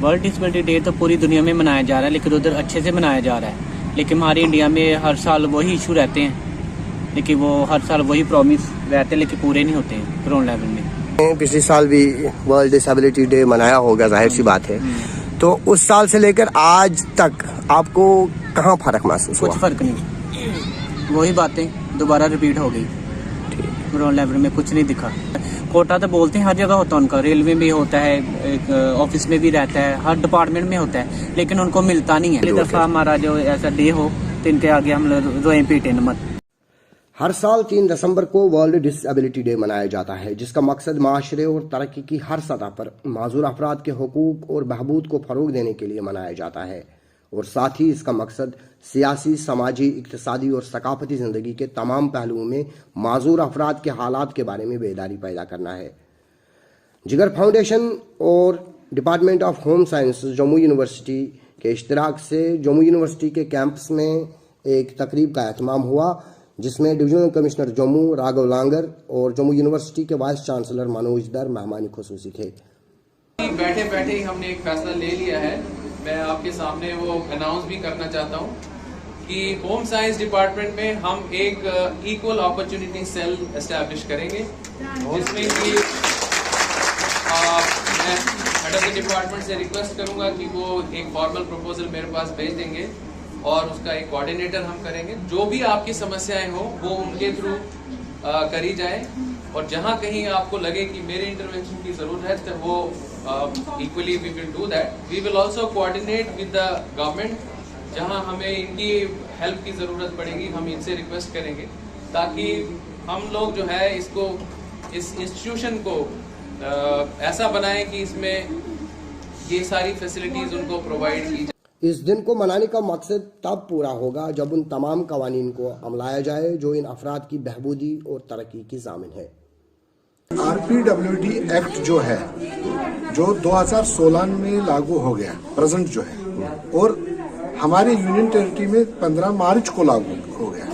World disability day तो पूरी दुनिया में मनाया जा रहा है, लेकिन उधर अच्छे से मनाया जा रहा है। लेकिन हमारे इंडिया में हर साल वही इशू रहते हैं, लेकिन वो हर साल वही प्रॉमिस रहते हैं, लेकिन पूरे नहीं होते हैं ग्राउंड लेवल में। पिछले साल भी वर्ल्ड डिसेबिलिटी डे मनाया होगा, जाहिर सी बात है। तो उस साल से लेकर आज तक आपको कहाँ फर्क महसूस हुआ? कुछ फर्क नहीं, वही बातें दोबारा रिपीट हो गई। ग्राउंड लेवल में कुछ नहीं दिखा। कोटा तो बोलते हैं हर जगह होता है उनका, रेलवे में भी होता है, एक ऑफिस में भी रहता है, हर डिपार्टमेंट में होता है, लेकिन उनको मिलता नहीं है। अगली दफा हमारा जो ऐसा डे हो तो इनके आगे हम रोए पीटे न मत। हर साल 3 दिसंबर को वर्ल्ड डिसेबिलिटी डे मनाया जाता है, जिसका मकसद माशरे और तरक्की की हर सतह पर माजूर अफराद के हुकूक और बहबूद को फरोग देने के लिए मनाया जाता है। और साथ ही इसका मकसद सियासी, समाजी, इक्तिसादी और सकाफती ज़िंदगी के तमाम पहलुओं में माजूर अफराद के हालात के बारे में बेदारी पैदा करना है। जिगर फाउंडेशन और department of home science Jammu university के इश्तिराक से जम्मू यूनिवर्सिटी के कैंपस में एक तकरीब का एहतमाम हुआ, जिसमें डिविजनल कमिश्नर जम्मू राघव लांगर और जम्मू यूनिवर्सिटी के वाइस चांसलर मनोज दर मेहमान खुसूसी थे। बैठे बैठे ही हमने एक फैसला ले लिया है, मैं आपके सामने वो अनाउंस भी करना चाहता हूँ कि होम साइंस डिपार्टमेंट में हम एक इक्वल अपॉर्चुनिटी सेल एस्टैब्लिश करेंगे, जिसमें कि मैं हेड ऑफ द डिपार्टमेंट से रिक्वेस्ट करूंगा कि वो एक फॉर्मल प्रपोजल मेरे पास भेज देंगे और उसका एक कोऑर्डिनेटर हम करेंगे। जो भी आपकी समस्याएं हो वो उनके थ्रू करी जाए, और जहां कहीं आपको लगे कि मेरे इंटरवेंशन की जरूरत है तो वो equally we will do that. We will also coordinate with the government, जहां हमें इनकी हेल्प की जरूरत पड़ेगी हम इनसे रिक्वेस्ट करेंगे, ताकि हम लोग जो है इसको, इस इंस्टीट्यूशन को ऐसा बनाएं कि इसमें ये सारी फैसिलिटीज उनको प्रोवाइड की जाए। इस दिन को मनाने का मकसद तब पूरा होगा जब उन तमाम कवानीन को अमलाया जाए जो इन अफराद की बहबूदी और तरक्की की ज़ामिन है। RPWD एक्ट जो है, जो 2016 में लागू हो गया, प्रेजेंट जो है, और हमारे यूनियन टेरिटरी में 15 मार्च को लागू हो गया,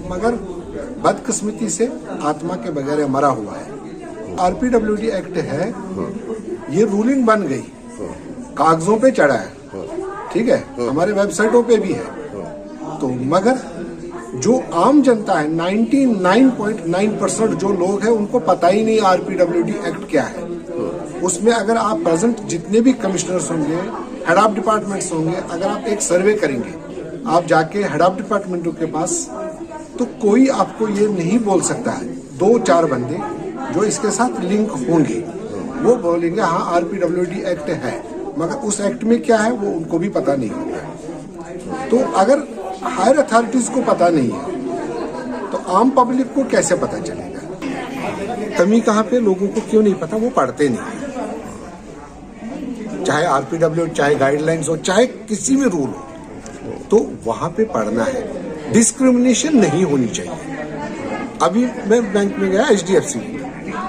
मगर बदकिस्मती से आत्मा के बगैर मरा हुआ है। RPWD एक्ट है, ये रूलिंग बन गई, कागजों पे चढ़ा है, ठीक है, हमारे वेबसाइटों पे भी है, तो मगर जो आम जनता है 99.9% जो लोग हैं उनको पता ही नहीं RPWD एक्ट क्या है। उसमें अगर आप प्रेजेंट जितने भी कमिश्नर्स होंगे, हेड ऑफ डिपार्टमेंट्स होंगे, अगर आप एक सर्वे करेंगे, आप जाके हेड ऑफ डिपार्टमेंटों के पास, तो कोई आपको ये नहीं बोल सकता है। 2-4 बंदे जो इसके साथ लिंक होंगे वो बोलेंगे हाँ RPWD एक्ट है, मगर उस एक्ट में क्या है वो उनको भी पता नहीं होगा। तो अगर हायर अथॉरिटीज को पता नहीं है तो आम पब्लिक को कैसे पता चलेगा? कमी कहाँ पे, लोगों को क्यों नहीं पता? वो पढ़ते नहीं, चाहे RPWD, चाहे गाइडलाइंस हो, चाहे किसी भी रूल हो, तो वहां पे पढ़ना है। डिस्क्रिमिनेशन नहीं होनी चाहिए। अभी मैं बैंक में गया HDFC,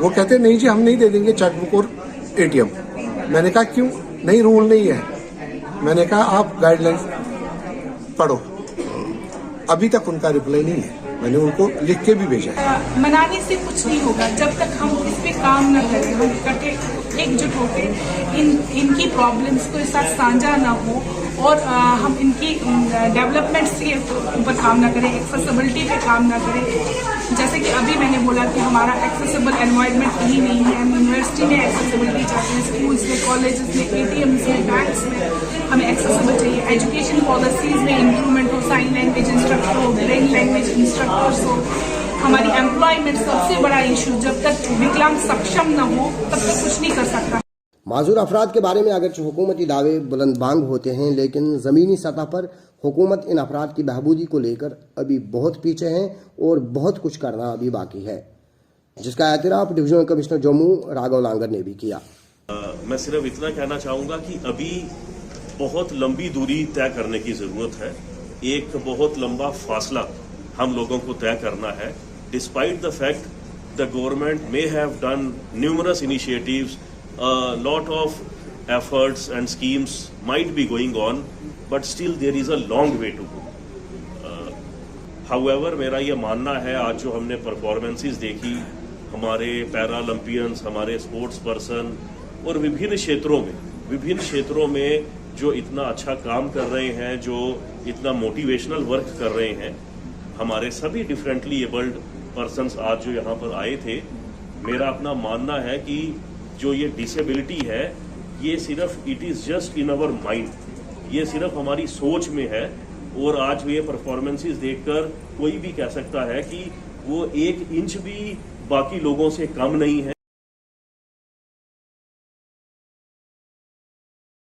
वो कहते नहीं जी हम नहीं दे देंगे चेकबुक और ATM। मैंने कहा क्यों? नहीं, रूल नहीं है। मैंने कहा आप गाइडलाइंस पढ़ो। अभी तक उनका रिप्लाई नहीं है, मैंने उनको लिख के भी भेजा है। मनाने से कुछ नहीं होगा जब तक हम इस पे काम न करें, हम इकट्ठे एकजुट होकर इनकी प्रॉब्लम्स को इस साथ साझा ना हो, और हम इनकी डेवलपमेंट्स के ऊपर काम ना करें, एक्सेसिबिलिटी पे काम ना करें। जैसे कि अभी मैंने बोला कि हमारा एक्सेसिबल एनवायरनमेंट कहीं नहीं है। हम यूनिवर्सिटी में एक्सेसिबिलिटी चाहते हैं, स्कूल्स में, कॉलेजेस में, ATMs में, बैंक्स में हमें एक्सेसिबल चाहिए। एजुकेशन पॉलिसीज में इम्प्रूवमेंट हो, साइन लैंग्वेज इंस्ट्रक्टर हो, ब्रेन लैंग्वेज इंस्ट्रक्टर्स हो। हमारी एम्प्लॉयमेंट सबसे बड़ा इशू, जब तक विकलांग सक्षम न हो तब तक कुछ नहीं कर सकता। माजूर अफराद के बारे में अगरचे हुकूमती दावे बुलंद बांग होते हैं, लेकिन ज़मीनी सतह पर हुकूमत इन अफराद की बहबूदी को लेकर अभी बहुत पीछे हैं और बहुत कुछ करना अभी बाकी है, जिसका एतराफ़ डिविजनल कमिश्नर जम्मू राघव लांगर ने भी किया। मैं सिर्फ इतना कहना चाहूँगा कि अभी बहुत लंबी दूरी तय करने की ज़रूरत है। एक बहुत लंबा फासला हम लोगों को तय करना है। Despite the fact the government may have done numerous initiatives, lot of efforts and schemes might be going on, but still there is a long way to go. However, मेरा ये मानना है, आज जो हमने परफॉर्मेंसेस देखी, हमारे पैरालंपियंस, हमारे स्पोर्ट्स पर्सन और विभिन्न क्षेत्रों में विभिन्न क्षेत्रों में जो इतना अच्छा काम कर रहे हैं, जो इतना मोटिवेशनल वर्क कर रहे हैं, हमारे सभी डिफरेंटली एबल्ड पर्सन्स आज जो यहाँ पर आए थे, मेरा अपना मानना है कि जो ये डिसेबिलिटी है, ये सिर्फ it is just in our mind, ये सिर्फ हमारी सोच में है। और आज ये परफॉर्मेंसेस देखकर कोई भी कह सकता है कि वो 1 इंच भी बाकी लोगों से कम नहीं है।